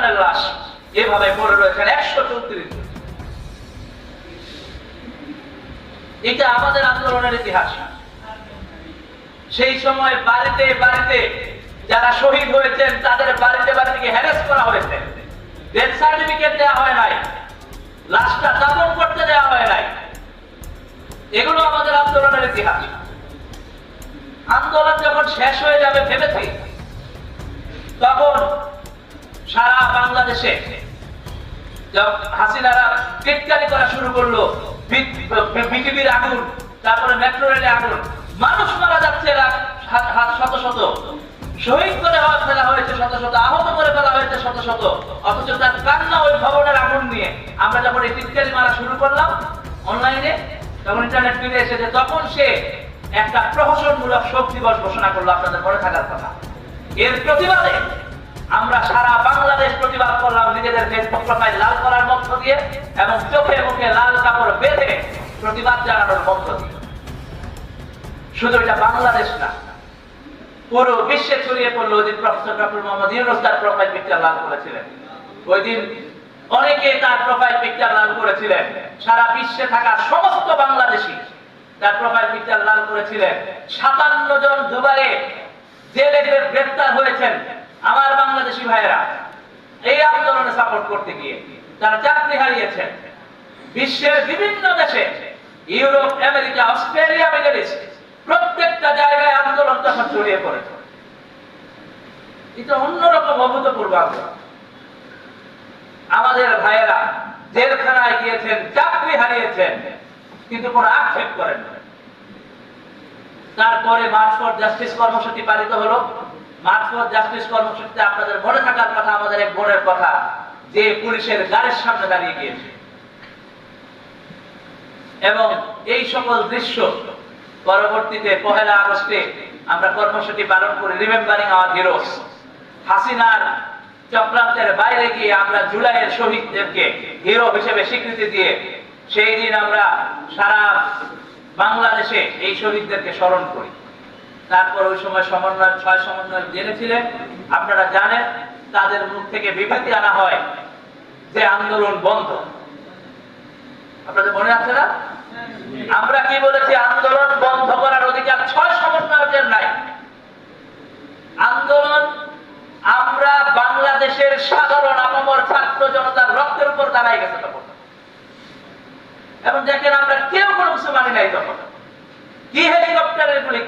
জনের লাশ এভাবে পড়ে রয়েছেন 134। এটা আমাদের আন্দোলনের ইতিহাস। সেই সময় বাড়িতে বাড়িতে যারা শহীদ হয়েছেন তাদের বাড়িতে বাড়িতে হ্যারাস করা হয়েছে, ডেথ সার্টিফিকেট দেওয়া হয় নাই, লাশটা দাফন করতে দেওয়া হয় নাই। এগুলো আমাদের আন্দোলনের ইতিহাস। আন্দোলন যখন শেষ হয়ে যাবে ভেবেছি, তখন সারা বাংলাদেশে হাসিনারা টিটকারি করা শুরু করলো, বিটিভির আগুন, তারপরে মেট্রো রেলে আগুন, মানুষ মারা যাচ্ছে শত শত, শহীদ করে ফেলা হয়েছে শত শত, আহত করে ফেলা হয়েছে শত শত, অথচ তার কান্না ওই ভবনের আগুন নিয়ে। আমরা যখন এই টিটকারি মারা শুরু করলাম অনলাইনে, তখন ইন্টারনেট ফিরে এসেছে, তখন সে একটা প্রহসনমূলক শোক দিবস ঘোষণা করলো, আপনাদের মনে থাকার কথা। এর প্রতিবাদে আমরা সারা বাংলাদেশ প্রতিবাদ করলাম, নিজেদের ফেসবুক প্রোফাইল লাল করার মধ্য দিয়ে এবং চোখে মুখে লাল কাপড় বেঁধে প্রতিবাদ জানানোর মধ্য দিয়ে। শুধু এটা বাংলাদেশ না, পুরো বিশ্বে ছড়িয়ে পড়লো। ওই দিন প্রফেসর ডক্টর মোহাম্মদ ইউনূস তার প্রোফাইল পিকচার লাল করেছিলেন, ওই দিন অনেকে তার প্রোফাইল পিকচার লাল করেছিলেন, সারা বিশ্বে থাকা সমস্ত বাংলাদেশী তার প্রোফাইল পিকচার লাল করেছিলেন। 57 জন দুবাইয়ে জেলে গ্রেফতার হয়েছেন আমার বাংলাদেশি ভাইয়েরা এই আন্দোলনে সাপোর্ট করতে গিয়ে, তারা চাকরি হারিয়েছেন। বিশ্বের বিভিন্ন দেশে, Europe, America, Australia, middle east, প্রত্যেকটা জায়গায় আন্দোলন তখন ছড়িয়ে পড়েছে। এটা অন্যরকম অভূতপূর্ব আন্দোলন। আমাদের ভাইয়েরা জেলখানায় গিয়েছেন, চাকরি হারিয়েছেন, কিন্তু কোনো আক্ষেপ করেন না। তারপরে মার্চ ফর জাস্টিস কর্মসূচি পালিত হলো। মার্চ ফর জাস্টিস কর্মসূচিতে আপনাদের মনে থাকার কথা, আমাদের এক বোনের কথা, যে পুলিশের গাড়ির সামনে দাঁড়িয়ে গিয়েছে। এবং এই সকল দৃশ্য পরবর্তীতে 1 আগস্টে আমরা কর্মসূচি পালন করি, রিমেম্বারিং আওয়ার হিরোস। হাসিনার চক্রান্তের বাইরে গিয়ে আমরা জুলাইয়ের শহীদদেরকে হিরো হিসেবে স্বীকৃতি দিয়ে সেই দিন আমরা সারা বাংলাদেশে এই শহীদদেরকে স্মরণ করি। তারপর ওই সময় সমন্বয়ক 6 সমন্বয়ক জেনেছিলেন, আপনারা জানেন, তাদের মুখ থেকে বিবৃতি আনা হয় যে আন্দোলন বন্ধ। আপনাদের মনে আছে না? আমরা কি বলেছি? আন্দোলন বন্ধ করার অধিকার 6 সমন্বয়কের নাই। আন্দোলন আমরা বাংলাদেশের সাধারণ আপামর ছাত্র জনতার রক্তের উপর দাঁড়াই গেছে তখন। এবং দেখেন আমরা কেউ কোনো কিছু মানি নাই তখন। কি হেলিকপ্টারের গুলি